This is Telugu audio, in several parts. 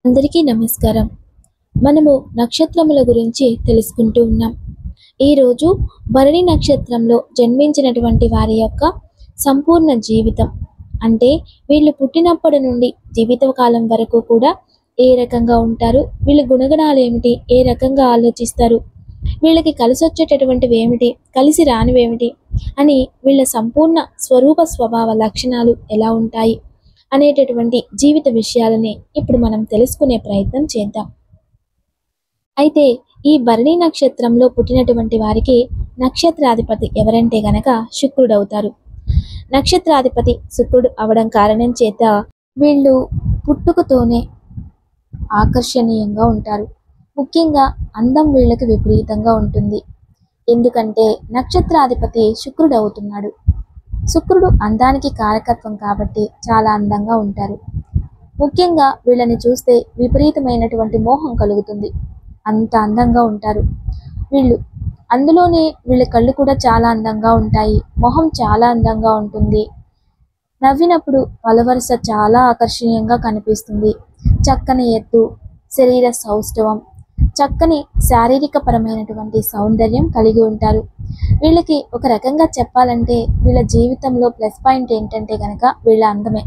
అందరికీ నమస్కారం. మనము నక్షత్రముల గురించి తెలుసుకుంటూ ఉన్నాం. ఈరోజు భరణి నక్షత్రంలో జన్మించినటువంటి వారి యొక్క సంపూర్ణ జీవితం, అంటే వీళ్ళు పుట్టినప్పటి నుండి జీవితకాలం వరకు కూడా ఏ రకంగా ఉంటారు, వీళ్ళ గుణగణాలు ఏమిటి, ఏ రకంగా ఆలోచిస్తారు, వీళ్ళకి కలిసి వచ్చేటటువంటివి ఏమిటి, కలిసి రానివేమిటి అని వీళ్ళ సంపూర్ణ స్వరూప స్వభావ లక్షణాలు ఎలా ఉంటాయి అనేటటువంటి జీవిత విషయాలని ఇప్పుడు మనం తెలుసుకునే ప్రయత్నం చేద్దాం. అయితే ఈ భరణి నక్షత్రంలో పుట్టినటువంటి వారికి నక్షత్రాధిపతి ఎవరంటే గనక శుక్రుడు అవుతారు. నక్షత్రాధిపతి శుక్రుడు అవడం కారణం చేత వీళ్ళు పుట్టుకతోనే ఆకర్షణీయంగా ఉంటారు. ముఖ్యంగా అందం వీళ్ళకి విపరీతంగా ఉంటుంది. ఎందుకంటే నక్షత్రాధిపతి శుక్రుడు అవుతున్నాడు. శుక్రుడు అందానికి కారకత్వం కాబట్టి చాలా అందంగా ఉంటారు. ముఖ్యంగా వీళ్ళని చూస్తే విపరీతమైనటువంటి మోహం కలుగుతుంది. అంత అందంగా ఉంటారు వీళ్ళు. అందులోనే వీళ్ళ కళ్ళు కూడా చాలా అందంగా ఉంటాయి. మొహం చాలా అందంగా ఉంటుంది. నవ్వినప్పుడు పలవరస చాలా ఆకర్షణీయంగా కనిపిస్తుంది. చక్కని ఎత్తు, శరీర సౌష్ఠవం, చక్కని శారీరక పరమైనటువంటి సౌందర్యం కలిగి ఉంటారు. వీళ్ళకి ఒక రకంగా చెప్పాలంటే వీళ్ళ జీవితంలో ప్లస్ పాయింట్ ఏంటంటే కనుక వీళ్ళ అందమే.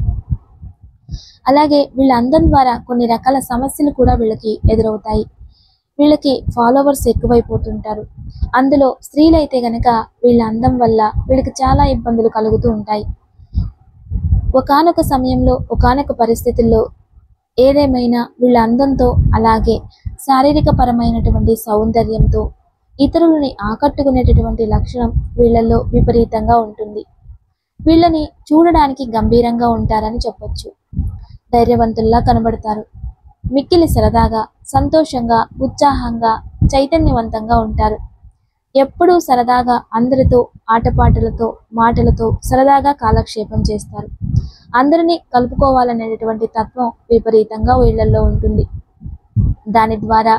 అలాగే వీళ్ళ అందం ద్వారా కొన్ని రకాల సమస్యలు కూడా వీళ్ళకి ఎదురవుతాయి. వీళ్ళకి ఫాలోవర్స్ ఎక్కువైపోతుంటారు. అందులో స్త్రీలైతే గనక వీళ్ళ అందం వల్ల వీళ్ళకి చాలా ఇబ్బందులు కలుగుతూ ఉంటాయి. ఒకానొక సమయంలో ఒకానొక పరిస్థితుల్లో ఏదేమైనా వీళ్ళ అందంతో అలాగే శారీరక పరమైనటువంటి సౌందర్యంతో ఇతరులని ఆకట్టుకునేటటువంటి లక్షణం వీళ్ళల్లో విపరీతంగా ఉంటుంది. వీళ్ళని చూడడానికి గంభీరంగా ఉంటారని చెప్పొచ్చు. ధైర్యవంతుల్లా కనబడతారు. మిక్కిలి సరదాగా, సంతోషంగా, ఉత్సాహంగా, చైతన్యవంతంగా ఉంటారు. ఎప్పుడూ సరదాగా అందరితో ఆటపాటలతో మాటలతో సరదాగా కాలక్షేపం చేస్తారు. అందరినీ కలుపుకోవాలనేటటువంటి తత్వం విపరీతంగా వీళ్ళల్లో ఉంటుంది. దాని ద్వారా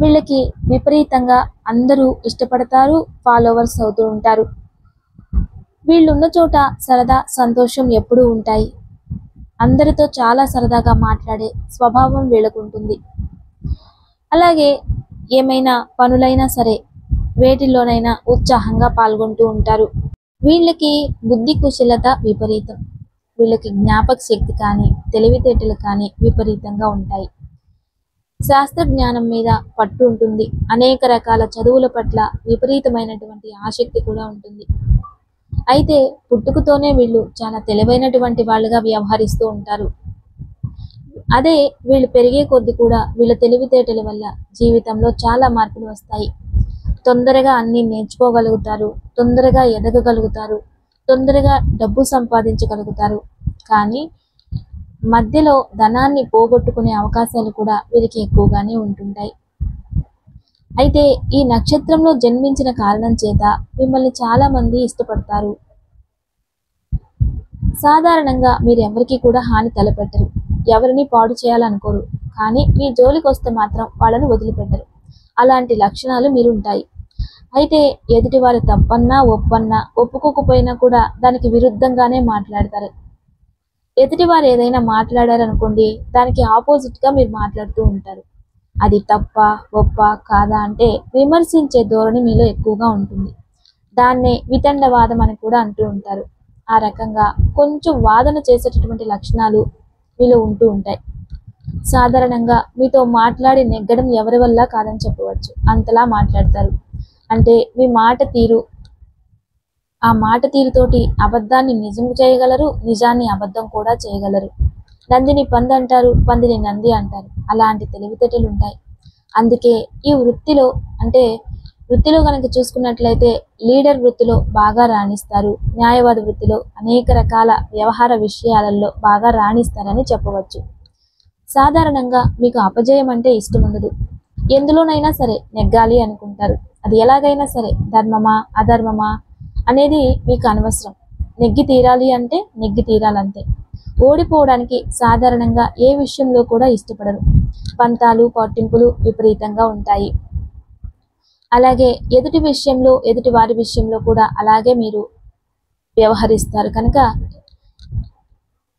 వీళ్ళకి విపరీతంగా అందరూ ఇష్టపడతారు, ఫాలోవర్స్ అవుతూ ఉంటారు. వీళ్ళున్న చోట సరదా సంతోషం ఎప్పుడూ ఉంటాయి. అందరితో చాలా సరదాగా మాట్లాడే స్వభావం వీళ్ళకు ఉంటుంది. అలాగే ఏమైనా పనులైనా సరే వేటిల్లోనైనా ఉత్సాహంగా పాల్గొంటూ ఉంటారు. వీళ్ళకి బుద్ధి కుశలత విపరీతం. వీళ్ళకి జ్ఞాపక శక్తి కానీ తెలివితేటలు కానీ విపరీతంగా ఉంటాయి. శాస్త్ర జ్ఞానం మీద పట్టు ఉంటుంది. అనేక రకాల చదువుల పట్ల విపరీతమైనటువంటి ఆసక్తి కూడా ఉంటుంది. అయితే పుట్టుకతోనే వీళ్ళు చాలా తెలివైనటువంటి వాళ్ళుగా వ్యవహరిస్తూ ఉంటారు. అదే వీళ్ళు పెరిగే కొద్ది కూడా వీళ్ళ తెలివితేటల వల్ల జీవితంలో చాలా మార్పులు వస్తాయి. తొందరగా అన్నీ నేర్చుకోగలుగుతారు, తొందరగా ఎదగగలుగుతారు, తొందరగా డబ్బు సంపాదించగలుగుతారు. కానీ మధ్యలో ధనాన్ని పోగొట్టుకునే అవకాశాలు కూడా వీరికి ఎక్కువగానే ఉంటుంటాయి. అయితే ఈ నక్షత్రంలో జన్మించిన కారణం చేత మిమ్మల్ని చాలా మంది ఇష్టపడతారు. సాధారణంగా మీరు ఎవరికి కూడా హాని తలపెట్టరు, ఎవరిని పాడు చేయాలనుకోరు. కానీ మీ జోలికి వస్తే మాత్రం వాళ్ళని వదిలిపెట్టరు. అలాంటి లక్షణాలు మీరు ఉంటాయి. అయితే ఎదుటివారు తప్పన్నా ఒప్పన్నా ఒప్పుకోకపోయినా కూడా దానికి విరుద్ధంగానే మాట్లాడతారు. ఎదుటివారు ఏదైనా మాట్లాడారనుకోండి, దానికి ఆపోజిట్గా మీరు మాట్లాడుతూ ఉంటారు. అది తప్ప ఒప్ప కాదా అంటే విమర్శించే ధోరణి మీలో ఎక్కువగా ఉంటుంది. దాన్నే వితండవాదం అని కూడా అంటూ ఉంటారు. ఆ రకంగా కొంచెం వాదన చేసేటటువంటి లక్షణాలు మీలో ఉంటూ ఉంటాయి. సాధారణంగా మీతో మాట్లాడి నెగ్గడం ఎవరి వల్ల కాదని చెప్పవచ్చు. అంతలా మాట్లాడతారు. అంటే మీ మాట తీరు, ఆ మాట తీరుతోటి అబద్ధాన్ని నిజం చేయగలరు, నిజాన్ని అబద్ధం కూడా చేయగలరు. నందిని పంది అంటారు, పందిని నంది అంటారు. అలాంటి తెలివితేటలు ఉంటాయి. అందుకే ఈ వృత్తిలో కనుక చూసుకున్నట్లయితే లీడర్ వృత్తిలో బాగా రాణిస్తారు. న్యాయవాద వృత్తిలో అనేక రకాల వ్యవహార విషయాలలో బాగా రాణిస్తారని చెప్పవచ్చు. సాధారణంగా మీకు అపజయం అంటే ఇష్టం ఉండదు. ఎందులోనైనా సరే నెగ్గాలి అనుకుంటారు. అది ఎలాగైనా సరే ధర్మమా అధర్మమా అనేది మీకు అనవసరం. నెగ్గి తీరాలి అంటే నెగ్గి తీరాలంతే. ఓడిపోవడానికి సాధారణంగా ఏ విషయంలో కూడా ఇష్టపడరు. పంతాలు పట్టింపులు విపరీతంగా ఉంటాయి. అలాగే ఎదుటి వారి విషయంలో కూడా అలాగే మీరు వ్యవహరిస్తారు కనుక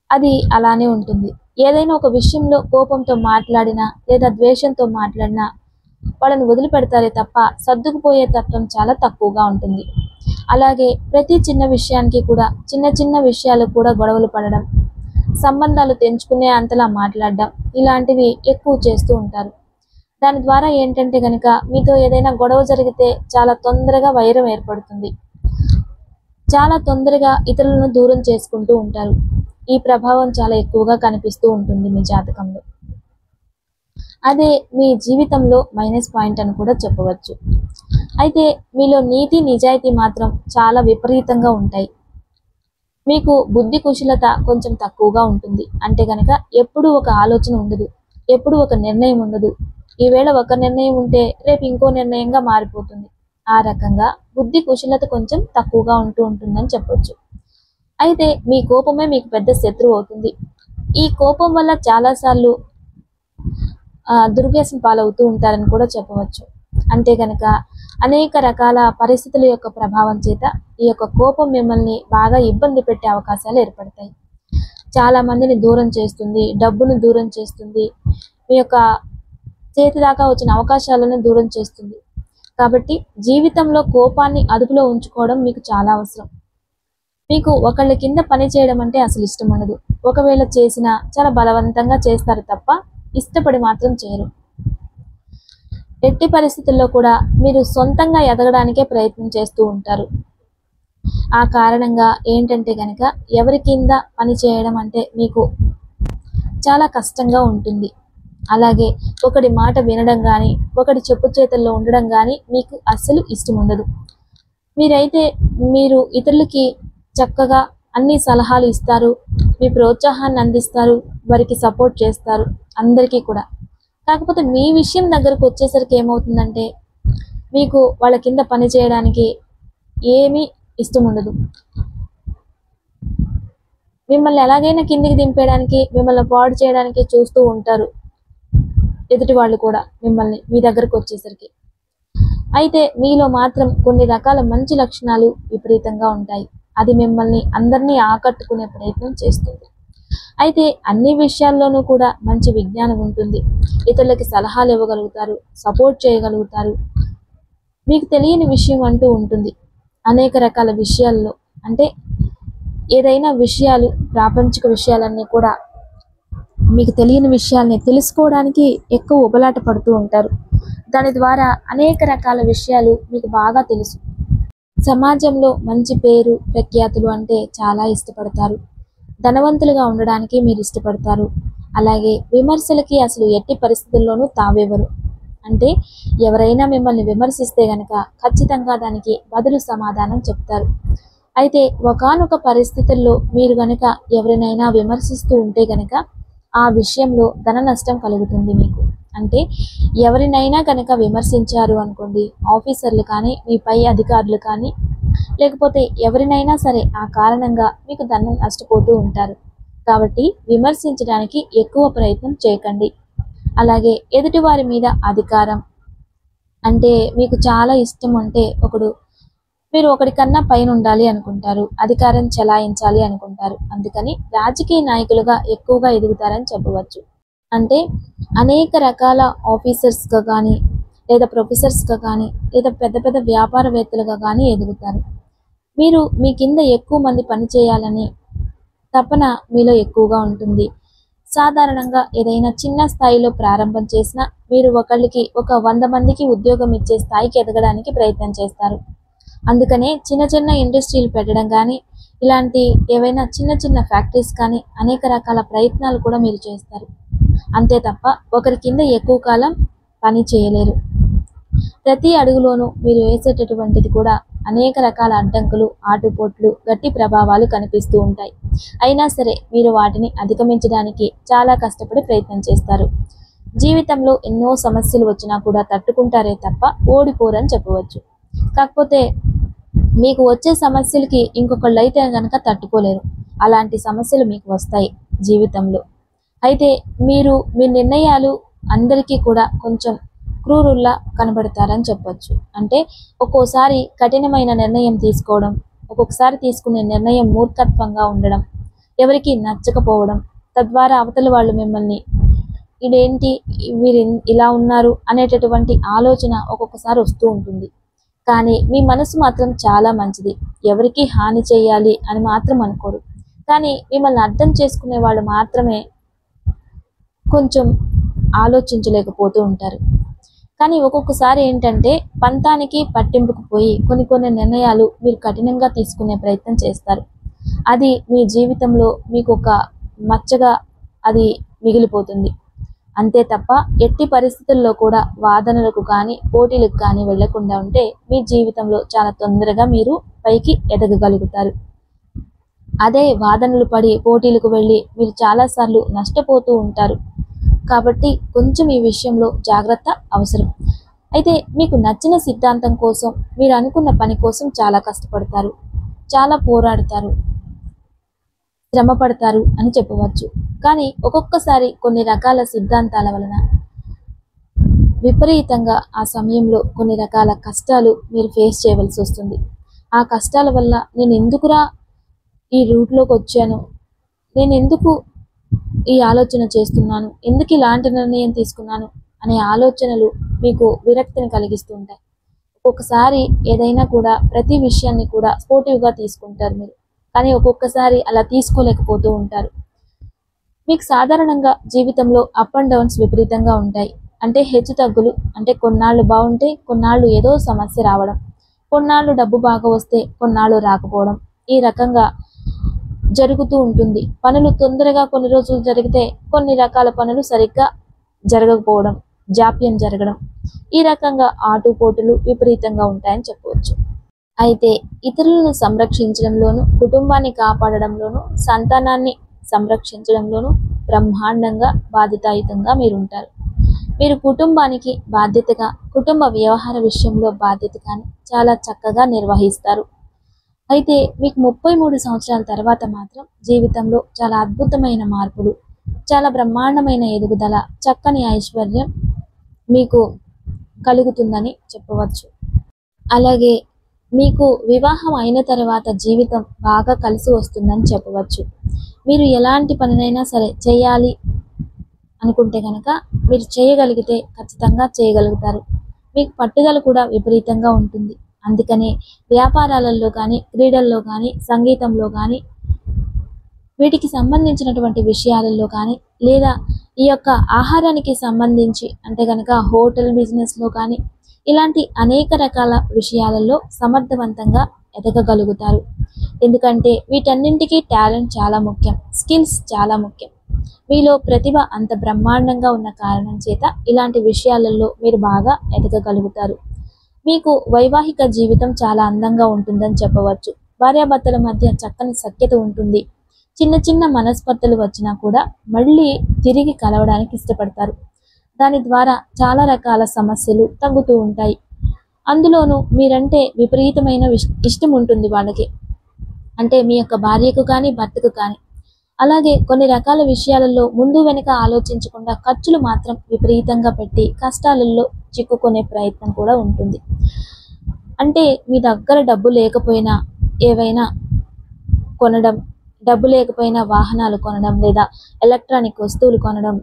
అది అలానే ఉంటుంది. ఏదైనా ఒక విషయంలో కోపంతో మాట్లాడినా లేదా ద్వేషంతో మాట్లాడినా వాళ్ళని వదిలిపెడతారే తప్ప సర్దుకుపోయే తత్వం చాలా తక్కువగా ఉంటుంది. అలాగే ప్రతి చిన్న విషయానికి కూడా చిన్న చిన్న విషయాలకు కూడా గొడవలు పడడం, సంబంధాలు తెంచుకునే అంతలా మాట్లాడడం ఇలాంటివి ఎక్కువ చేస్తూ ఉంటారు. దాని ద్వారా ఏంటంటే గనక మీతో ఏదైనా గొడవ జరిగితే చాలా తొందరగా వైరం ఏర్పడుతుంది. చాలా తొందరగా ఇతరులను దూరం చేసుకుంటూ ఉంటారు. ఈ ప్రభావం చాలా ఎక్కువగా కనిపిస్తూ ఉంటుంది మీ జాతకంలో. అదే మీ జీవితంలో మైనస్ పాయింట్ అని కూడా చెప్పవచ్చు. అయితే మీలో నీతి నిజాయితీ మాత్రం చాలా విపరీతంగా ఉంటాయి. మీకు బుద్ధి కుశలత కొంచెం తక్కువగా ఉంటుంది. అంటే గనక ఎప్పుడూ ఒక ఆలోచన ఉండదు, ఎప్పుడూ ఒక నిర్ణయం ఉండదు. ఈవేళ ఒక నిర్ణయం ఉంటే రేపు ఇంకో నిర్ణయంగా మారిపోతుంది. ఆ రకంగా బుద్ధి కుశలత కొంచెం తక్కువగా ఉంటుందని చెప్పొచ్చు. అయితే మీ కోపమే మీకు పెద్ద శత్రువు అవుతుంది. ఈ కోపం వల్ల చాలాసార్లు దుర్వ్యసన పాలవుతూ ఉంటారని కూడా చెప్పవచ్చు. అంటే గనక అనేక రకాల పరిస్థితుల యొక్క ప్రభావం చేత ఈ యొక్క కోపం మిమ్మల్ని బాగా ఇబ్బంది పెట్టే అవకాశాలు ఏర్పడతాయి. చాలా మందిని దూరం చేస్తుంది, డబ్బును దూరం చేస్తుంది, మీ యొక్క చేతి దాకా వచ్చిన అవకాశాలను దూరం చేస్తుంది. కాబట్టి జీవితంలో కోపాన్ని అదుపులో ఉంచుకోవడం మీకు చాలా అవసరం. మీకు ఒకళ్ళ కింద పని చేయడం అంటే అసలు ఇష్టం ఉండదు. ఒకవేళ చేసినా చాలా బలవంతంగా చేస్తారు తప్ప ఇష్టపడి మాత్రం చేయరు. ఎట్టి పరిస్థితుల్లో కూడా మీరు సొంతంగా ఎదగడానికే ప్రయత్నం చేస్తూ ఉంటారు. ఆ కారణంగా ఏంటంటే గనక ఎవరి కింద పని చేయడం అంటే మీకు చాలా కష్టంగా ఉంటుంది. అలాగే ఒకటి మాట వినడం కానీ, ఒకటి చెప్పు చేతుల్లో ఉండడం కానీ మీకు అస్సలు ఇష్టం ఉండదు. మీరు ఇతరులకి చక్కగా అన్ని సలహాలు ఇస్తారు, మీ ప్రోత్సాహాన్ని అందిస్తారు, వారికి సపోర్ట్ చేస్తారు అందరికీ కూడా. కాకపోతే మీ విషయం దగ్గరకు వచ్చేసరికి ఏమవుతుందంటే మీకు వాళ్ళ కింద పని చేయడానికి ఏమీ ఇష్టం ఉండదు. మిమ్మల్ని ఎలాగైనా కిందికి దింపేయడానికి, మిమ్మల్ని పాడు చేయడానికి చూస్తూ ఉంటారు ఎదుటి వాళ్ళు కూడా మిమ్మల్ని మీ దగ్గరకు వచ్చేసరికి. అయితే మీలో మాత్రం కొన్ని రకాల మంచి లక్షణాలు విపరీతంగా ఉంటాయి. అది మిమ్మల్ని అందరినీ ఆకట్టుకునే ప్రయత్నం చేస్తుంది. అయితే అన్ని విషయాల్లోనూ కూడా మంచి విజ్ఞానం ఉంటుంది. ఇతరులకి సలహాలు ఇవ్వగలుగుతారు, సపోర్ట్ చేయగలుగుతారు. మీకు తెలియని విషయం అంటూ ఉంటుంది. అనేక రకాల విషయాల్లో అంటే ఏదైనా విషయాలు, ప్రాపంచిక విషయాలన్నీ కూడా మీకు తెలియని విషయాల్ని తెలుసుకోవడానికి ఎక్కువ ఉబలాట పడుతూ ఉంటారు. దాని ద్వారా అనేక రకాల విషయాలు మీకు బాగా తెలుసు. సమాజంలో మంచి పేరు, ప్రఖ్యాతులు అంటే చాలా ఇష్టపడతారు. ధనవంతులుగా ఉండడానికి మీరు ఇష్టపడతారు. అలాగే విమర్శలకి అసలు ఎట్టి పరిస్థితుల్లోనూ తావేవరు. అంటే ఎవరైనా మిమ్మల్ని విమర్శిస్తే గనక ఖచ్చితంగా దానికి బదులు సమాధానం చెప్తారు. అయితే ఒకానొక పరిస్థితుల్లో మీరు గనక ఎవరినైనా విమర్శిస్తూ ఉంటే గనక ఆ విషయంలో ధన నష్టం కలుగుతుంది మీకు. అంటే ఎవరినైనా కనుక విమర్శించారు అనుకోండి, ఆఫీసర్లు కానీ, మీ పై అధికారులు కానీ, లేకపోతే ఎవరినైనా సరే ఆ కారణంగా మీకు ధనం నష్టపోతూ ఉంటారు. కాబట్టి విమర్శించడానికి ఎక్కువ ప్రయత్నం చేయకండి. అలాగే ఎదుటివారి మీద అధికారం అంటే మీకు చాలా ఇష్టం అంటే మీరు ఒకడికన్నా పైన ఉండాలి అనుకుంటారు, అధికారం చెలాయించాలి అనుకుంటారు. అందుకని రాజకీయ నాయకులుగా ఎక్కువగా ఎదుగుతారని చెప్పవచ్చు. అంటే అనేక రకాల ఆఫీసర్స్గా కానీ, లేదా ప్రొఫెసర్స్గా కానీ, లేదా పెద్ద పెద్ద వ్యాపారవేత్తలుగా కానీ ఎదుగుతారు. మీరు మీ కింద ఎక్కువ మంది పని చేయాలని తపన మీలో ఎక్కువగా ఉంటుంది. సాధారణంగా ఏదైనా చిన్న స్థాయిలో ప్రారంభం చేసినా మీరు ఒకళ్ళకి 100 మందికి ఉద్యోగం ఇచ్చే స్థాయికి ఎదగడానికి ప్రయత్నం చేస్తారు. అందుకనే చిన్న చిన్న ఇండస్ట్రీలు పెట్టడం కానీ, ఇలాంటి ఏవైనా చిన్న చిన్న ఫ్యాక్టరీస్ కానీ అనేక రకాల ప్రయత్నాలు కూడా మీరు చేస్తారు. అంతే తప్ప ఒకరి కింద ఎక్కువ కాలం పని చేయలేరు. ప్రతి అడుగులోనూ మీరు వేసేటటువంటిది కూడా అనేక రకాల అడ్డంకులు, ఆటుపోట్లు, గట్టి ప్రభావాలు కనిపిస్తూ ఉంటాయి. అయినా సరే మీరు వాటిని అధిగమించడానికి చాలా కష్టపడి ప్రయత్నం చేస్తారు. జీవితంలో ఎన్నో సమస్యలు వచ్చినా కూడా తట్టుకుంటారే తప్ప ఓడిపోరని చెప్పవచ్చు. కాకపోతే మీకు వచ్చే సమస్యలకి ఇంకొకళ్ళు అయితే కనుక తట్టుకోలేరు. అలాంటి సమస్యలు మీకు వస్తాయి జీవితంలో. అయితే మీ నిర్ణయాలు అందరికీ కూడా కొంచెం క్రూరుల్లా కనబడతారని చెప్పొచ్చు. అంటే ఒక్కోసారి కఠినమైన నిర్ణయం తీసుకోవడం, ఒక్కొక్కసారి తీసుకునే నిర్ణయం మూర్ఖత్వంగా ఉండడం, ఎవరికి నచ్చకపోవడం, తద్వారా అవతల వాళ్ళు మిమ్మల్ని ఇదేంటి వీరు ఇలా ఉన్నారు అనేటటువంటి ఆలోచన ఒక్కొక్కసారి వస్తూ ఉంటుంది. కానీ మీ మనసు మాత్రం చాలా మంచిది. ఎవరికి హాని చేయాలి అని మాత్రం అనుకోరు. కానీ మిమ్మల్ని అర్థం చేసుకునే వాళ్ళు మాత్రమే కొంచెం ఆలోచించలేకపోతూ ఉంటారు. కానీ ఒక్కొక్కసారి ఏంటంటే పంతానికి పట్టింపుకు పోయి కొన్ని నిర్ణయాలు మీరు కఠినంగా తీసుకునే ప్రయత్నం చేస్తారు. అది మీ జీవితంలో మీకు ఒక మచ్చగా అది మిగిలిపోతుంది. అంతే తప్ప ఎట్టి పరిస్థితుల్లో కూడా వాదనలకు కానీ పోటీలకు కానీ వెళ్లకుండా ఉంటే మీ జీవితంలో చాలా తొందరగా మీరు పైకి ఎదగగలుగుతారు. అదే వాదనలు పడి పోటీలకు వెళ్ళి మీరు చాలాసార్లు నష్టపోతూ ఉంటారు. కాబట్టి కొంచెం ఈ విషయంలో జాగ్రత్త అవసరం. అయితే మీకు నచ్చిన సిద్ధాంతం కోసం మీరు అనుకున్న పని కోసం చాలా కష్టపడతారు, చాలా పోరాడతారు, శ్రమ పడతారు అని చెప్పవచ్చు. కానీ ఒక్కొక్కసారి కొన్ని రకాల సిద్ధాంతాల వలన విపరీతంగా ఆ సమయంలో కొన్ని రకాల కష్టాలు మీరు ఫేస్ చేయవలసి వస్తుంది. ఆ కష్టాల వల్ల నేను ఎందుకురా ఈ రూట్లోకి వచ్చాను, నేను ఎందుకు ఈ ఆలోచన చేస్తున్నాను, ఎందుకు ఇలాంటి నిర్ణయం తీసుకున్నాను అనే ఆలోచనలు మీకు విరక్తిని కలిగిస్తూ ఉంటాయి. ఒక్కొక్కసారి ఏదైనా కూడా ప్రతి విషయాన్ని కూడా స్పోర్టివ్గా తీసుకుంటారు మీరు. కానీ ఒక్కొక్కసారి అలా తీసుకోలేకపోతూ ఉంటారు. మీకు సాధారణంగా జీవితంలో అప్ అండ్ డౌన్స్ విపరీతంగా ఉంటాయి. అంటే హెచ్చు తగ్గులు. అంటే కొన్నాళ్ళు బాగుంటే కొన్నాళ్ళు ఏదో సమస్య రావడం, కొన్నాళ్ళు డబ్బు బాగా వస్తే కొన్నాళ్ళు రాకపోవడం, ఈ రకంగా జరుగుతూ ఉంటుంది. పనులు తొందరగా కొన్ని రోజులు జరిగితే కొన్ని రకాల పనులు సరిగ్గా జరగకపోవడం, జాప్యం జరగడం, ఈ రకంగా ఆటుపోటులు విపరీతంగా ఉంటాయని చెప్పవచ్చు. అయితే ఇతరులను సంరక్షించడంలోనూ, కుటుంబాన్ని కాపాడడంలోనూ, సంతానాన్ని సంరక్షించడంలోనూ బ్రహ్మాండంగా బాధ్యతాయుతంగా మీరుంటారు. మీరు కుటుంబానికి బాధ్యతగా, కుటుంబ వ్యవహార విషయంలో బాధ్యతగాని చాలా చక్కగా నిర్వహిస్తారు. అయితే మీకు 33 సంవత్సరాల తర్వాత మాత్రం జీవితంలో చాలా అద్భుతమైన మార్పులు, చాలా బ్రహ్మాండమైన ఎదుగుదల, చక్కని ఐశ్వర్యం మీకు కలుగుతుందని చెప్పవచ్చు. అలాగే మీకు వివాహం అయిన తర్వాత జీవితం బాగా కలిసి వస్తుందని చెప్పవచ్చు. మీరు ఎలాంటి పనినైనా సరే చేయాలి అనుకుంటే కనుక మీరు చేయగలిగితే ఖచ్చితంగా చేయగలుగుతారు. మీకు పట్టుదల కూడా విపరీతంగా ఉంటుంది. అందుకనే వ్యాపారాలలో కానీ, క్రీడల్లో కానీ, సంగీతంలో కానీ, వీటికి సంబంధించినటువంటి విషయాలలో కానీ, లేదా ఈ యొక్క ఆహారానికి సంబంధించి అంటే కనుక హోటల్ బిజినెస్లో కానీ, ఇలాంటి అనేక రకాల విషయాలలో సమర్థవంతంగా ఎదగగలుగుతారు. ఎందుకంటే వీటన్నింటికీ టాలెంట్ చాలా ముఖ్యం, స్కిల్స్ చాలా ముఖ్యం. మీలో ప్రతిభ అంత బ్రహ్మాండంగా ఉన్న కారణం చేత ఇలాంటి విషయాలలో మీరు బాగా ఎదగగలుగుతారు. మీకు వైవాహిక జీవితం చాలా అందంగా ఉంటుందని చెప్పవచ్చు. భార్యాభర్తల మధ్య చక్కని సఖ్యత ఉంటుంది. చిన్న చిన్న మనస్పర్ధలు వచ్చినా కూడా మళ్ళీ తిరిగి కలవడానికి ఇష్టపడతారు. దాని ద్వారా చాలా రకాల సమస్యలు తగ్గుతూ ఉంటాయి. అందులోనూ మీరంటే విపరీతమైన ఇష్టం ఉంటుంది వాళ్ళకి, అంటే మీ యొక్క భార్యకు కానీ భర్తకు కానీ. అలాగే కొన్ని రకాల విషయాలలో ముందు వెనుక ఆలోచించకుండా ఖర్చులు మాత్రం విపరీతంగా పెట్టి కష్టాలలో చిక్కుకునే ప్రయత్నం కూడా ఉంటుంది. అంటే మీ దగ్గర డబ్బు లేకపోయినా ఏవైనా కొనడం, డబ్బు లేకపోయినా వాహనాలు కొనడం, లేదా ఎలక్ట్రానిక్ వస్తువులు కొనడం,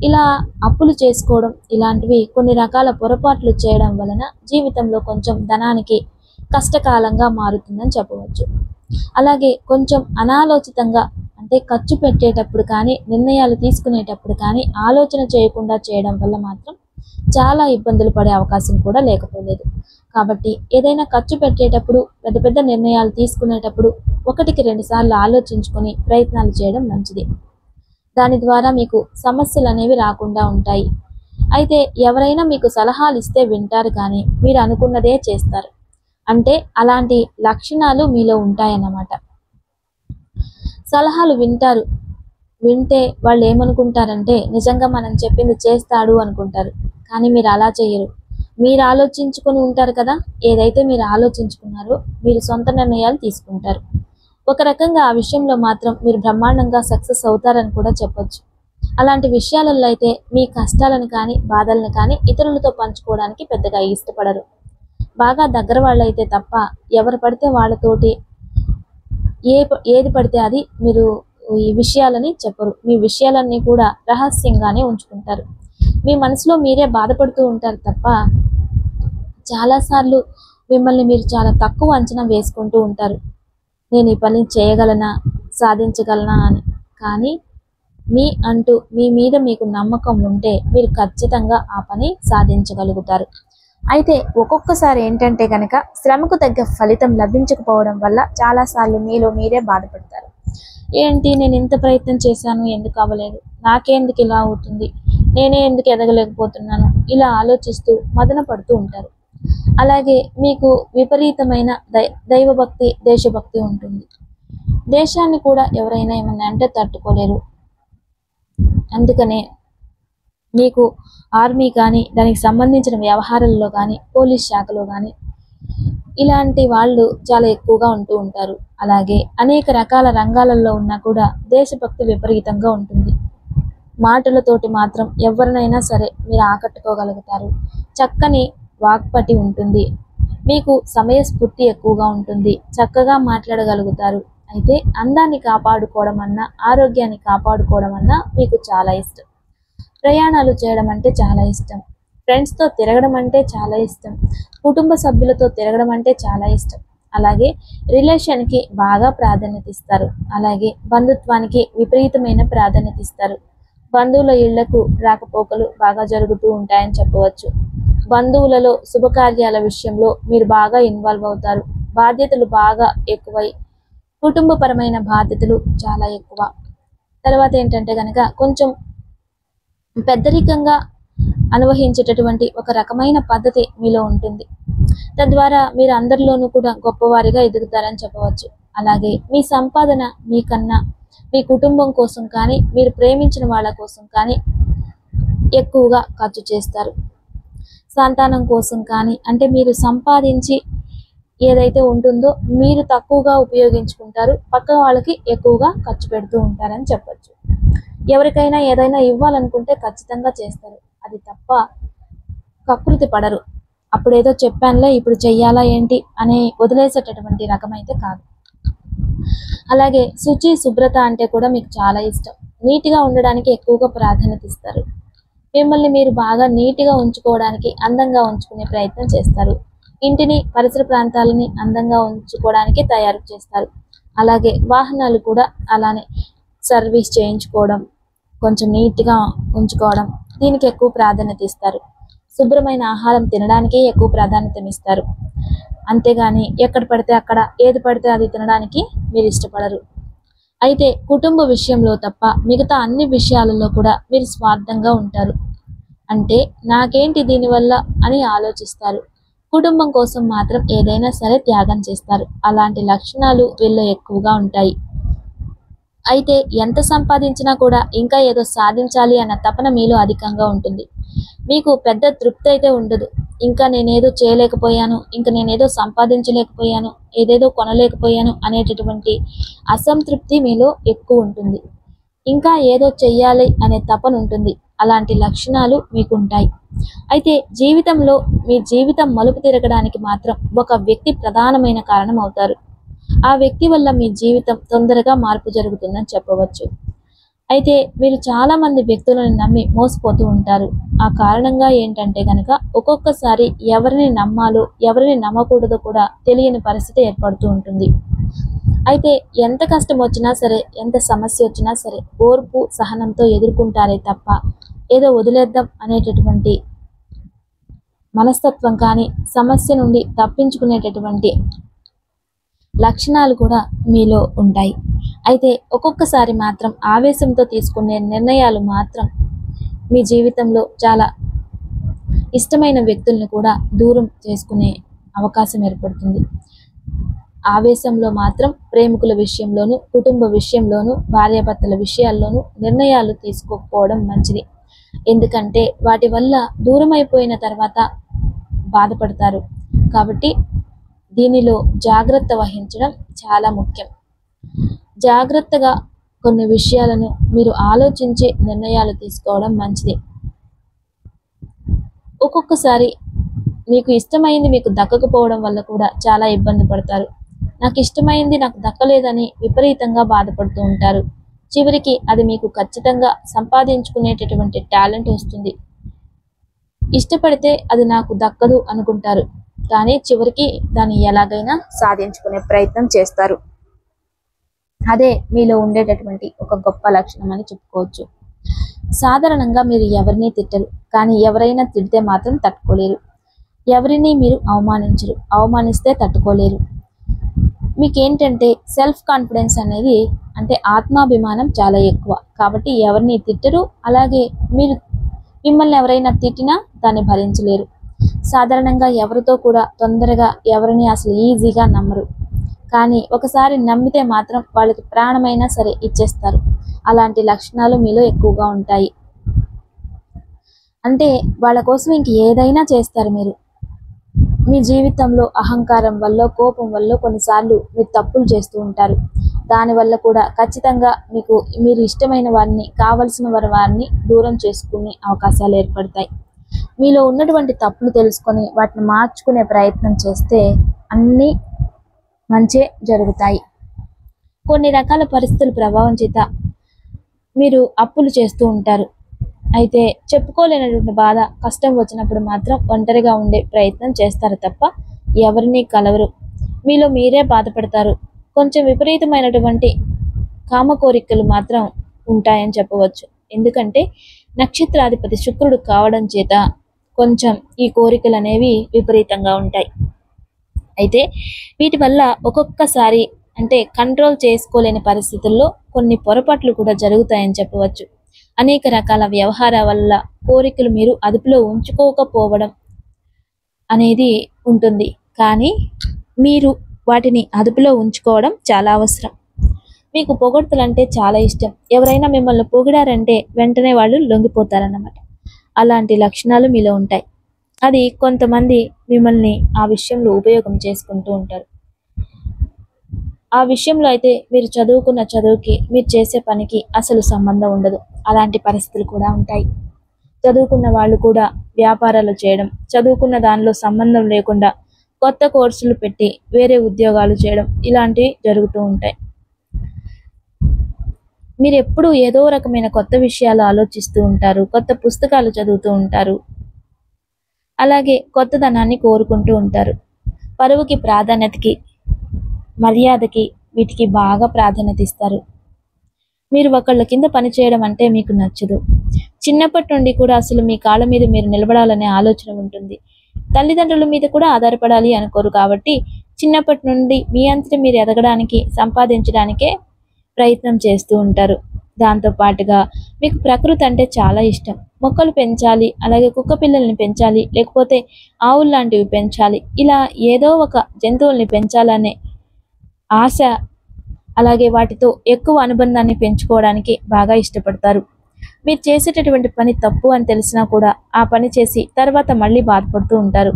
ఇలా అప్పులు చేసుకోవడం, ఇలాంటివి కొన్ని రకాల పొరపాట్లు చేయడం వలన జీవితంలో కొంచెం ధనానికి కష్టకాలంగా మారుతుందని చెప్పవచ్చు. అలాగే కొంచెం అనాలోచితంగా అంటే ఖర్చు పెట్టేటప్పుడు కానీ, నిర్ణయాలు తీసుకునేటప్పుడు కానీ ఆలోచన చేయకుండా చేయడం వల్ల మాత్రం చాలా ఇబ్బందులు పడే అవకాశం కూడా లేకపోలేదు. కాబట్టి ఏదైనా ఖర్చు పెట్టేటప్పుడు, పెద్ద పెద్ద నిర్ణయాలు తీసుకునేటప్పుడు 1కి 2 సార్లు ఆలోచించుకొని ప్రయత్నాలు చేయడం మంచిది. దాని ద్వారా మీకు సమస్యలు అనేవి రాకుండా ఉంటాయి. అయితే ఎవరైనా మీకు సలహాలు ఇస్తే వింటారు కానీ మీరు అనుకున్నదే చేస్తారు. అంటే అలాంటి లక్షణాలు మీలో ఉంటాయన్నమాట. సలహాలు వింటారు, వింటే వాళ్ళు ఏమనుకుంటారంటే నిజంగా మనం చెప్పింది చేస్తాడు అనుకుంటారు. కానీ మీరు అలా చేయరు. మీరు ఆలోచించుకొని ఉంటారు కదా, ఏదైతే మీరు ఆలోచించుకున్నారో మీరు సొంత నిర్ణయాలు తీసుకుంటారు. ఒక రకంగా ఆ విషయంలో మాత్రం మీరు బ్రహ్మాండంగా సక్సెస్ అవుతారని కూడా చెప్పొచ్చు. అలాంటి విషయాలలో అయితే మీ కష్టాలను కానీ బాధలను కానీ ఇతరులతో పంచుకోవడానికి పెద్దగా ఇష్టపడరు. బాగా దగ్గర వాళ్ళైతే తప్ప ఎవరు పడితే వాళ్ళతోటి ఏది పడితే అది మీరు ఈ విషయాలని చెప్పరు. మీ విషయాలన్నీ కూడా రహస్యంగానే ఉంచుకుంటారు. మీ మనసులో మీరే బాధపడుతూ ఉంటారు తప్ప చాలాసార్లు మిమ్మల్ని మీరు చాలా తక్కువ అంచనా వేసుకుంటూ ఉంటారు. నేను ఈ పని చేయగలనా, సాధించగలనా అని. కానీ మీ మీద మీకు నమ్మకం ఉంటే మీరు ఖచ్చితంగా ఆ పని సాధించగలుగుతారు. అయితే ఒక్కొక్కసారి ఏంటంటే కనుక శ్రమకు తగ్గ ఫలితం లభించకపోవడం వల్ల చాలాసార్లు మీలో మీరే బాధపడతారు. ఏంటి, నేను ఇంత ప్రయత్నం చేశాను, ఎందుకు అవ్వలేదు, నాకెందుకు ఇలా అవుతుంది, నేనే ఎందుకు ఎదగలేకపోతున్నాను, ఇలా ఆలోచిస్తూ మదన పడుతూ ఉంటారు. అలాగే మీకు విపరీతమైన దైవభక్తి, దేశభక్తి ఉంటుంది. దేశాన్ని కూడా ఎవరైనా ఏమన్నా అంటే తట్టుకోలేరు. అందుకనే మీకు ఆర్మీ కానీ, దానికి సంబంధించిన వ్యవహారాల్లో కానీ, పోలీస్ శాఖలో కానీ ఇలాంటి వాళ్ళు చాలా ఎక్కువగా ఉంటూ ఉంటారు. అలాగే అనేక రకాల రంగాలలో ఉన్నా కూడా దేశభక్తి విపరీతంగా ఉంటుంది. మాటలతోటి మాత్రం ఎవరినైనా సరే మీరు ఆకట్టుకోగలుగుతారు. చక్కని వాక్పటి ఉంటుంది. మీకు సమయస్ఫూర్తి ఎక్కువగా ఉంటుంది. చక్కగా మాట్లాడగలుగుతారు. అయితే అందాన్ని కాపాడుకోవడం అన్నా, ఆరోగ్యాన్ని కాపాడుకోవడం అన్నా మీకు చాలా ఇష్టం. ప్రయాణాలు చేయడం అంటే చాలా ఇష్టం. ఫ్రెండ్స్తో తిరగడం అంటే చాలా ఇష్టం. కుటుంబ సభ్యులతో తిరగడం అంటే చాలా ఇష్టం. అలాగే రిలేషన్కి బాగా ప్రాధాన్యత ఇస్తారు. అలాగే బంధుత్వానికి విపరీతమైన ప్రాధాన్యత ఇస్తారు. బంధువుల ఇళ్లకు రాకపోకలు బాగా జరుగుతూ ఉంటాయని చెప్పవచ్చు. బంధువులలో శుభకార్యాల విషయంలో మీరు బాగా ఇన్వాల్వ్ అవుతారు. బాధ్యతలు బాగా ఎక్కువై కుటుంబపరమైన బాధ్యతలు చాలా ఎక్కువ. తర్వాత ఏంటంటే కనుక కొంచెం పెద్దరికంగా అనువహించేటటువంటి ఒక రకమైన పద్ధతి మీలో ఉంటుంది. తద్వారా మీరు అందరిలోనూ కూడా గొప్పవారిగా ఎదుగుతారని చెప్పవచ్చు. అలాగే మీ సంపాదన మీకన్నా మీ కుటుంబం కోసం కానీ, మీరు ప్రేమించిన వాళ్ళ కోసం కానీ ఎక్కువగా ఖర్చు చేస్తారు. సంతానం కోసం కానీ, అంటే మీరు సంపాదించి ఏదైతే ఉంటుందో మీరు తక్కువగా ఉపయోగించుకుంటారు, పక్క వాళ్ళకి ఎక్కువగా ఖర్చు పెడుతూ ఉంటారని చెప్పచ్చు. ఎవరికైనా ఏదైనా ఇవ్వాలనుకుంటే ఖచ్చితంగా చేస్తారు. అది తప్ప కకృతి పడరు. అప్పుడేదో చెప్పానులే ఇప్పుడు చెయ్యాలా ఏంటి అని వదిలేసేటటువంటి రకం అయితే కాదు. అలాగే శుచి, శుభ్రత అంటే కూడా మీకు చాలా ఇష్టం. నీట్గా ఉండడానికి ఎక్కువగా ప్రాధాన్యత ఇస్తారు. మిమ్మల్ని మీరు బాగా నీట్గా ఉంచుకోవడానికి, అందంగా ఉంచుకునే ప్రయత్నం చేస్తారు. ఇంటిని, పరిసర ప్రాంతాలని అందంగా ఉంచుకోవడానికి తయారు చేస్తారు. అలాగే వాహనాలు కూడా అలానే సర్వీస్ చేయించుకోవడం, కొంచెం నీట్గా ఉంచుకోవడం, దీనికి ఎక్కువ ప్రాధాన్యత ఇస్తారు. శుభ్రమైన ఆహారం తినడానికి ఎక్కువ ప్రాధాన్యతనిస్తారు. అంతేగాని ఎక్కడ పడితే అక్కడ ఏది పడితే అది తినడానికి మీరు ఇష్టపడరు. అయితే కుటుంబ విషయంలో తప్ప మిగతా అన్ని విషయాలలో కూడా మీరు స్వార్థంగా ఉంటారు. అంటే నాకేంటి దీనివల్ల అని ఆలోచిస్తారు. కుటుంబం కోసం మాత్రం ఏదైనా సరే త్యాగం చేస్తారు. అలాంటి లక్షణాలు వీళ్ళు ఎక్కువగా ఉంటాయి. అయితే ఎంత సంపాదించినా కూడా ఇంకా ఏదో సాధించాలి అన్న తపన మీలో అధికంగా ఉంటుంది. మీకు పెద్ద తృప్తి అయితే ఉండదు. ఇంకా నేనేదో చేయలేకపోయాను, ఇంకా నేనేదో సంపాదించలేకపోయాను, ఏదేదో కొనలేకపోయాను అనేటటువంటి అసంతృప్తి మీలో ఎక్కువ ఉంటుంది. ఇంకా ఏదో చెయ్యాలి అనే తపన ఉంటుంది. అలాంటి లక్షణాలు మీకు ఉంటాయి. అయితే జీవితంలో మీ జీవితం మలుపు తిరగడానికి మాత్రం ఒక వ్యక్తి ప్రధానమైన కారణం అవుతారు. ఆ వ్యక్తి వల్ల మీ జీవితం తొందరగా మార్పు జరుగుతుందని చెప్పవచ్చు. అయితే మీరు చాలా మంది వ్యక్తులను నమ్మి మోసపోతూ ఉంటారు. ఆ కారణంగా ఏంటంటే కనుక ఒక్కొక్కసారి ఎవరిని నమ్మాలో ఎవరిని నమ్మకూడదో కూడా తెలియని పరిస్థితి ఏర్పడుతూ ఉంటుంది. అయితే ఎంత కష్టం వచ్చినా సరే, ఎంత సమస్య వచ్చినా సరే ఓర్పు, సహనంతో ఎదుర్కొంటారే తప్ప ఏదో వదిలేద్దాం అనేటటువంటి మనస్తత్వం కానీ, సమస్య నుండి తప్పించుకునేటటువంటి లక్షణాలు కూడా మీలో ఉంటాయి. అయితే ఒక్కొక్కసారి మాత్రం ఆవేశంతో తీసుకునే నిర్ణయాలు మాత్రం మీ జీవితంలో చాలా ఇష్టమైన వ్యక్తులను కూడా దూరం చేసుకునే అవకాశం ఏర్పడుతుంది. ఆవేశంలో మాత్రం ప్రేమికుల విషయంలోనూ, కుటుంబ విషయంలోనూ, భార్యాభర్తల విషయాల్లోనూ నిర్ణయాలు తీసుకోకపోవడం మంచిది. ఎందుకంటే వాటి వల్ల దూరం అయిపోయిన తర్వాత బాధపడతారు. కాబట్టి దీనిలో జాగ్రత్త వహించడం చాలా ముఖ్యం. జాగ్రత్తగా కొన్ని విషయాలను మీరు ఆలోచించి నిర్ణయాలు తీసుకోవడం మంచిది. ఒక్కొక్కసారి మీకు ఇష్టమైంది మీకు దక్కకపోవడం వల్ల కూడా చాలా ఇబ్బంది పడతారు. నాకు ఇష్టమైంది నాకు దక్కలేదని విపరీతంగా బాధపడుతూ ఉంటారు. చివరికి అది మీకు ఖచ్చితంగా సంపాదించుకునేటటువంటి టాలెంట్ వస్తుంది. ఇష్టపడితే అది నాకు దక్కదు అనుకుంటారు, కానీ చివరికి దాన్ని ఎలాగైనా సాధించుకునే ప్రయత్నం చేస్తారు. అదే మీలో ఉండేటటువంటి ఒక గొప్ప లక్షణం అని చెప్పుకోవచ్చు. సాధారణంగా మీరు ఎవరిని తిట్టరు, కానీ ఎవరైనా తిడితే మాత్రం తట్టుకోలేరు. ఎవరిని మీరు అవమానించరు, అవమానిస్తే తట్టుకోలేరు. మీకేంటంటే సెల్ఫ్ కాన్ఫిడెన్స్ అనేది, అంటే ఆత్మాభిమానం చాలా ఎక్కువ. కాబట్టి ఎవరిని తిట్టరు, అలాగే మీరు మిమ్మల్ని ఎవరైనా తిట్టినా దాన్ని భరించలేరు. సాధారణంగా ఎవరితో కూడా తొందరగా ఎవరిని అసలు ఈజీగా నమ్మరు, కానీ ఒకసారి నమ్మితే మాత్రం వాళ్ళకి ప్రాణమైనా సరే ఇచ్చేస్తారు. అలాంటి లక్షణాలు మీలో ఎక్కువగా ఉంటాయి. అంటే వాళ్ళ కోసం ఇంక ఏదైనా చేస్తారు మీరు. మీ జీవితంలో అహంకారం వల్ల, కోపం వల్ల కొన్నిసార్లు మీరు తప్పులు చేస్తూ ఉంటారు. దానివల్ల కూడా ఖచ్చితంగా మీరు ఇష్టమైన వారిని, కావలసిన వారిని దూరం చేసుకునే అవకాశాలు ఏర్పడతాయి. మీలో ఉన్నటువంటి తప్పులు తెలుసుకొని వాటిని మార్చుకునే ప్రయత్నం చేస్తే అన్నీ మంచే జరుగుతాయి. కొన్ని రకాల పరిస్థితుల ప్రభావం చేత మీరు అప్పులు చేస్తూ ఉంటారు. అయితే చెప్పుకోలేనటువంటి బాధ, కష్టం వచ్చినప్పుడు మాత్రం ఒంటరిగా ఉండే ప్రయత్నం చేస్తారు తప్ప ఎవరిని కలవరు. మీలో మీరే బాధపడతారు. కొంచెం విపరీతమైనటువంటి కామ కోరికలు మాత్రం ఉంటాయని చెప్పవచ్చు. ఎందుకంటే నక్షత్రాధిపతి శుక్రుడు కావడం చేత కొంచెం ఈ కోరికలు అనేవి విపరీతంగా ఉంటాయి. అయితే వీటి వల్ల ఒక్కొక్కసారి అంటే కంట్రోల్ చేసుకోలేని పరిస్థితుల్లో కొన్ని పొరపాట్లు కూడా జరుగుతాయని చెప్పవచ్చు. అనేక రకాల వ్యవహారాల వల్ల కోరికలు మీరు అదుపులో ఉంచుకోకపోవడం అనేది ఉంటుంది, కానీ మీరు వాటిని అదుపులో ఉంచుకోవడం చాలా అవసరం. మీకు పొగడ్తలంటే చాలా ఇష్టం. ఎవరైనా మిమ్మల్ని పొగిడారంటే వెంటనే వాళ్ళు లొంగిపోతారన్నమాట. అలాంటి లక్షణాలు మీలో ఉంటాయి. అది కొంతమంది మిమ్మల్ని ఆ విషయంలో ఉపయోగం చేసుకుంటూ ఉంటారు. ఆ విషయంలో అయితే మీరు చదువుకున్న చదువుకి, మీరు చేసే పనికి అసలు సంబంధం ఉండదు. అలాంటి పరిస్థితులు కూడా ఉంటాయి. చదువుకున్న వాళ్ళు కూడా వ్యాపారాలు చేయడం, చదువుకున్న దానిలో సంబంధం లేకుండా కొత్త కోర్సులు పెట్టి వేరే ఉద్యోగాలు చేయడం, ఇలాంటివి జరుగుతూ ఉంటాయి. మీరు ఎప్పుడూ ఏదో రకమైన కొత్త విషయాలు ఆలోచిస్తూ ఉంటారు, కొత్త పుస్తకాలు చదువుతూ ఉంటారు, అలాగే కొత్తదనాన్ని కోరుకుంటూ ఉంటారు. పరువుకి, ప్రాధాన్యతకి, మర్యాదకి, వీటికి బాగా ప్రాధాన్యత ఇస్తారు. మీరు ఒకళ్ళ కింద పనిచేయడం అంటే మీకు నచ్చదు. చిన్నప్పటి నుండి కూడా అసలు మీ కాళ్ళ మీద మీరు నిలబడాలనే ఆలోచన ఉంటుంది. తల్లిదండ్రుల మీద కూడా ఆధారపడాలి అనుకోరు. కాబట్టి చిన్నప్పటి నుండి మీ అంతటి మీరు ఎదగడానికి, సంపాదించడానికే ప్రయత్నం చేస్తూ ఉంటారు. దాంతో పాటుగా మీకు ప్రకృతి అంటే చాలా ఇష్టం. మొక్కలు పెంచాలి, అలాగే కుక్క పిల్లల్ని పెంచాలి, లేకపోతే ఆవులు లాంటివి పెంచాలి, ఇలా ఏదో ఒక జంతువుల్ని పెంచాలనే ఆశ, అలాగే వాటితో ఎక్కువ అనుబంధాన్ని పెంచుకోవడానికి బాగా ఇష్టపడతారు. మీరు చేసేటటువంటి పని తప్పు అని తెలిసినా కూడా ఆ పని చేసి తర్వాత మళ్ళీ బాధపడుతూ ఉంటారు.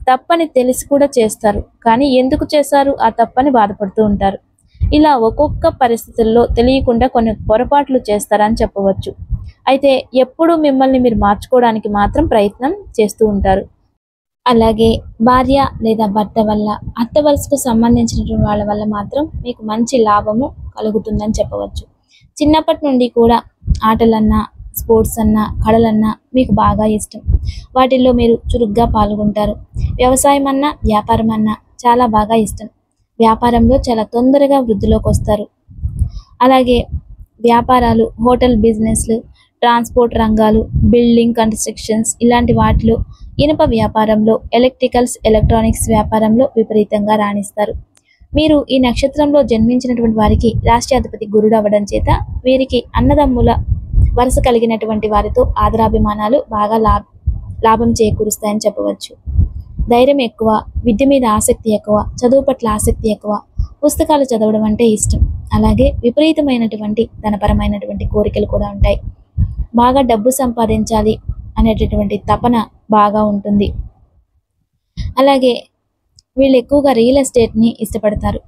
తప్పని తెలిసి కూడా చేస్తారు, కానీ ఎందుకు చేశారు ఆ తప్పని బాధపడుతూ ఉంటారు. ఇలా ఒక్కొక్క పరిస్థితుల్లో తెలియకుండా కొన్ని పొరపాట్లు చేస్తారని చెప్పవచ్చు. అయితే ఎప్పుడూ మిమ్మల్ని మీరు మార్చుకోవడానికి మాత్రం ప్రయత్నం చేస్తూ ఉంటారు. అలాగే భార్య లేదా భర్త వల్ల, అత్త వలసకు సంబంధించినటువంటి వాళ్ళ వల్ల మాత్రం మీకు మంచి లాభము కలుగుతుందని చెప్పవచ్చు. చిన్నప్పటి నుండి కూడా ఆటలన్నా, స్పోర్ట్స్ అన్నా, కళలన్నా మీకు బాగా ఇష్టం. వాటిల్లో మీరు చురుగ్గా పాల్గొంటారు. వ్యవసాయం అన్నా, వ్యాపారం అన్నా చాలా బాగా ఇష్టం. వ్యాపారంలో చాలా తొందరగా వృద్ధిలోకి వస్తారు. అలాగే వ్యాపారాలు, హోటల్ బిజినెస్లు, ట్రాన్స్పోర్ట్ రంగాలు, బిల్డింగ్ కన్స్ట్రక్షన్స్, ఇలాంటి వాటిలో, ఇనుప వ్యాపారంలో, ఎలక్ట్రికల్స్, ఎలక్ట్రానిక్స్ వ్యాపారంలో విపరీతంగా రాణిస్తారు. మీరు ఈ నక్షత్రంలో జన్మించినటువంటి వారికి రాష్ట్రాధిపతి గురుడు అవ్వడం చేత వీరికి అన్నదమ్ముల వరుస కలిగినటువంటి వారితో ఆదరాభిమానాలు బాగా లాభం చేకూరుస్తాయని చెప్పవచ్చు. ధైర్యం ఎక్కువ, విద్య మీద ఆసక్తి ఎక్కువ, చదువు పట్ల ఆసక్తి ఎక్కువ, పుస్తకాలు చదవడం అంటే ఇష్టం. అలాగే విపరీతమైనటువంటి ధనపరమైనటువంటి కోరికలు కూడా ఉంటాయి. బాగా డబ్బు సంపాదించాలి అనేటటువంటి తపన బాగా ఉంటుంది. అలాగే వీళ్ళు ఎక్కువగా రియల్ ఎస్టేట్ని ఇష్టపడతారు,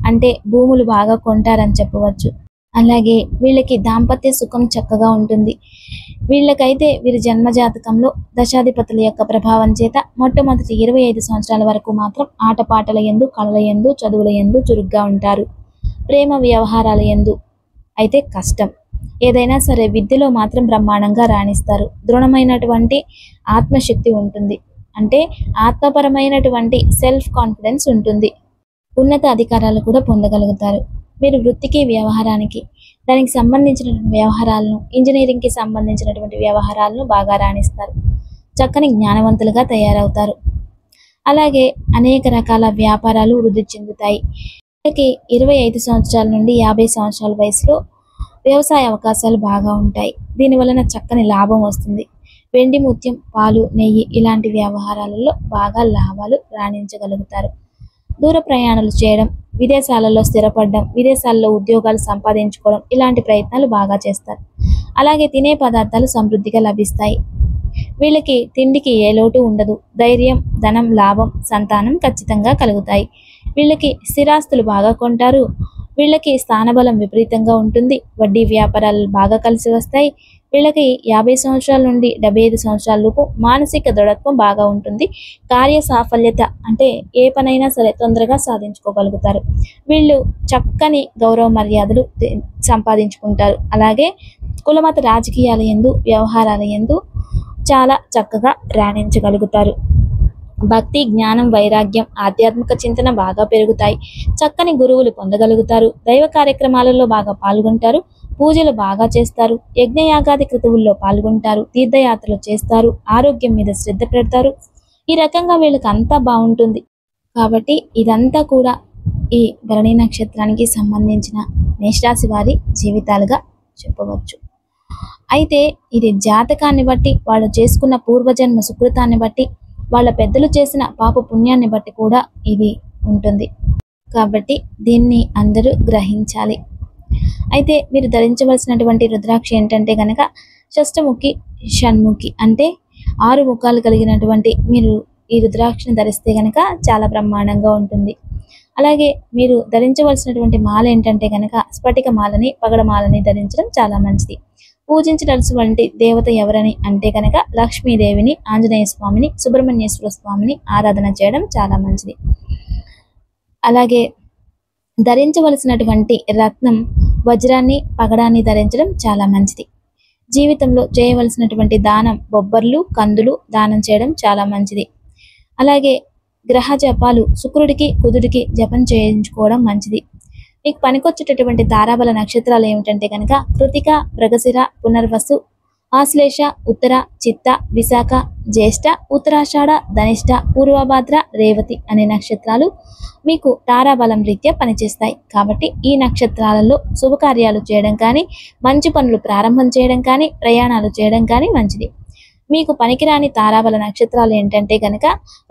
అంటే భూములు బాగా కొంటారని చెప్పవచ్చు. అలాగే వీళ్ళకి దాంపత్య సుఖం చక్కగా ఉంటుంది. వీళ్ళకైతే వీరి జన్మజాతకంలో దశాధిపతుల యొక్క ప్రభావం చేత మొట్టమొదటి 25 సంవత్సరాల వరకు మాత్రం ఆటపాటల యందు, కళల యందు, చదువుల యందు చురుగ్గా ఉంటారు. ప్రేమ వ్యవహారాల యందు, అయితే కష్టం. ఏదైనా సరే విద్యలో మాత్రం బ్రహ్మాండంగా రాణిస్తారు. దృఢమైనటువంటి ఆత్మశక్తి ఉంటుంది. అంటే ఆత్మపరమైనటువంటి సెల్ఫ్ కాన్ఫిడెన్స్ ఉంటుంది. ఉన్నత అధికారాలు కూడా పొందగలుగుతారు. మీరు వృత్తికి, వ్యవహారానికి, దానికి సంబంధించినటువంటి వ్యవహారాలను, ఇంజనీరింగ్‌కి సంబంధించినటువంటి వ్యవహారాలను బాగా రాణిస్తారు. చక్కని జ్ఞానవంతులుగా తయారవుతారు. అలాగే అనేక రకాల వ్యాపారాలు వృద్ధి చెందుతాయి. వీళ్ళకి 25 సంవత్సరాల నుండి 50 సంవత్సరాల వయసులో వ్యవసాయ అవకాశాలు బాగా ఉంటాయి. దీనివలన చక్కని లాభం వస్తుంది. వెండి, ముత్యం, పాలు, నెయ్యి ఇలాంటి వ్యవహారాలలో బాగా లాభాలు రాణించగలుగుతారు. దూర ప్రయాణాలు చేయడం, విదేశాలలో స్థిరపడడం, విదేశాల్లో ఉద్యోగాలు సంపాదించుకోవడం ఇలాంటి ప్రయత్నాలు బాగా చేస్తారు. అలాగే తినే పదార్థాలు సమృద్ధిగా లభిస్తాయి. వీళ్ళకి తిండికి ఏ లోటు ఉండదు. ధైర్యం, ధనం, లాభం, సంతానం ఖచ్చితంగా కలుగుతాయి. వీళ్ళకి స్థిరాస్తులు బాగా కొంటారు. వీళ్ళకి స్థానబలం విపరీతంగా ఉంటుంది. వడ్డీ వ్యాపారాలు బాగా కలిసి వస్తాయి. వీళ్ళకి 50 సంవత్సరాల నుండి 75 సంవత్సరాల లోపు మానసిక దృఢత్వం బాగా ఉంటుంది. కార్య సాఫల్యత అంటే ఏ పనైనా సరే తొందరగా సాధించుకోగలుగుతారు. వీళ్ళు చక్కని గౌరవ మర్యాదలు సంపాదించుకుంటారు. అలాగే కులమత రాజకీయాల యందు, వ్యవహారాల యందు చాలా చక్కగా రాణించగలుగుతారు. భక్తి, జ్ఞానం, వైరాగ్యం, ఆధ్యాత్మిక చింతన బాగా పెరుగుతాయి. చక్కని గురువులు పొందగలుగుతారు. దైవ కార్యక్రమాలలో బాగా పాల్గొంటారు. పూజలు బాగా చేస్తారు. యజ్ఞయాగాది క్రతువుల్లో పాల్గొంటారు. తీర్థయాత్రలు చేస్తారు. ఆరోగ్యం మీద శ్రద్ధ పెడతారు. ఈ రకంగా వీళ్ళకి అంతా బాగుంటుంది. కాబట్టి ఇదంతా కూడా ఈ భరణి నక్షత్రానికి సంబంధించిన మేషరాశి వారి జీవితాలుగా చెప్పవచ్చు. అయితే ఇది జాతకాన్ని బట్టి, వాళ్ళు చేసుకున్న పూర్వజన్మ సుకృతాన్ని బట్టి, వాళ్ళ పెద్దలు చేసిన పాప పుణ్యాన్ని బట్టి కూడా ఇది ఉంటుంది. కాబట్టి దీన్ని అందరూ గ్రహించాలి. అయితే మీరు ధరించవలసినటువంటి రుద్రాక్ష ఏంటంటే గనక షష్టముఖి, షణ్ముఖి అంటే 6 ముఖాలు కలిగినటువంటి మీరు ఈ రుద్రాక్షని ధరిస్తే గనక చాలా బ్రహ్మాండంగా ఉంటుంది. అలాగే మీరు ధరించవలసినటువంటి మాల ఏంటంటే గనక స్ఫటిక మాలని, పగడమాలని ధరించడం చాలా మంచిది. పూజించవలసినటువంటి దేవత ఎవరని అంటే కనుక లక్ష్మీదేవిని, ఆంజనేయ స్వామిని, సుబ్రహ్మణ్యేశ్వర స్వామిని ఆరాధన చేయడం చాలా మంచిది. అలాగే ధరించవలసినటువంటి రత్నం వజ్రాన్ని, పగడాన్ని ధరించడం చాలా మంచిది. జీవితంలో చేయవలసినటువంటి దానం బొబ్బర్లు, కందులు దానం చేయడం చాలా మంచిది. అలాగే గ్రహ జపాలు శుక్రుడికి, కుజుడికి జపం చేయించుకోవడం మంచిది. మీకు పనికొచ్చేటటువంటి తారాబల నక్షత్రాలు ఏమిటంటే కనుక కృతిక, మృగశిర, పునర్వసు, ఆశ్లేష, ఉత్తర, చిత్త, విశాఖ, జ్యేష్ఠ, ఉత్తరాషాఢ, ధనిష్ట, పూర్వభాద్ర, రేవతి అనే నక్షత్రాలు మీకు తారాబలం రీత్యా పనిచేస్తాయి. కాబట్టి ఈ నక్షత్రాలలో శుభకార్యాలు చేయడం కానీ, మంచి పనులు ప్రారంభం చేయడం కానీ, ప్రయాణాలు చేయడం కానీ మంచిది. మీకు పనికిరాని తారాబల నక్షత్రాలు ఏంటంటే గనక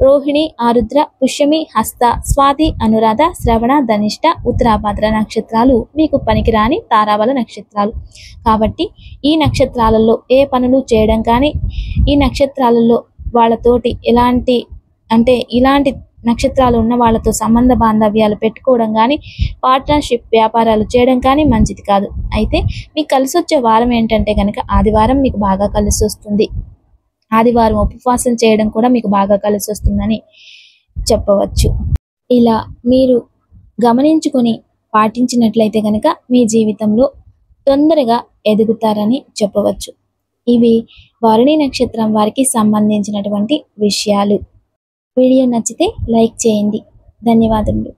రోహిణి, ఆరుద్ర, పుష్యమి, హస్త, స్వాతి, అనురాధ, శ్రవణ, ధనిష్ట, ఉత్తరాభాద్ర నక్షత్రాలు మీకు పనికిరాని తారాబల నక్షత్రాలు. కాబట్టి ఈ నక్షత్రాలలో ఏ పనులు చేయడం కానీ, ఈ నక్షత్రాలలో వాళ్ళతోటి ఇలాంటి నక్షత్రాలు ఉన్న వాళ్ళతో సంబంధ బాంధవ్యాలు పెట్టుకోవడం కానీ, పార్ట్నర్షిప్ వ్యాపారాలు చేయడం కానీ మంచిది కాదు. అయితే మీకు కలిసి వచ్చే వారం ఏంటంటే కనుక ఆదివారం మీకు బాగా కలిసి వస్తుంది. ఆదివారం ఉపవాసం చేయడం కూడా మీకు బాగా కలిసి వస్తుందని చెప్పవచ్చు. ఇలా మీరు గమనించుకొని పాటించినట్లయితే కనుక మీ జీవితంలో తొందరగా ఎదుగుతారని చెప్పవచ్చు. ఇవి భరణి నక్షత్రం వారికి సంబంధించినటువంటి విషయాలు. వీడియో నచ్చితే లైక్ చేయండి. ధన్యవాదములు.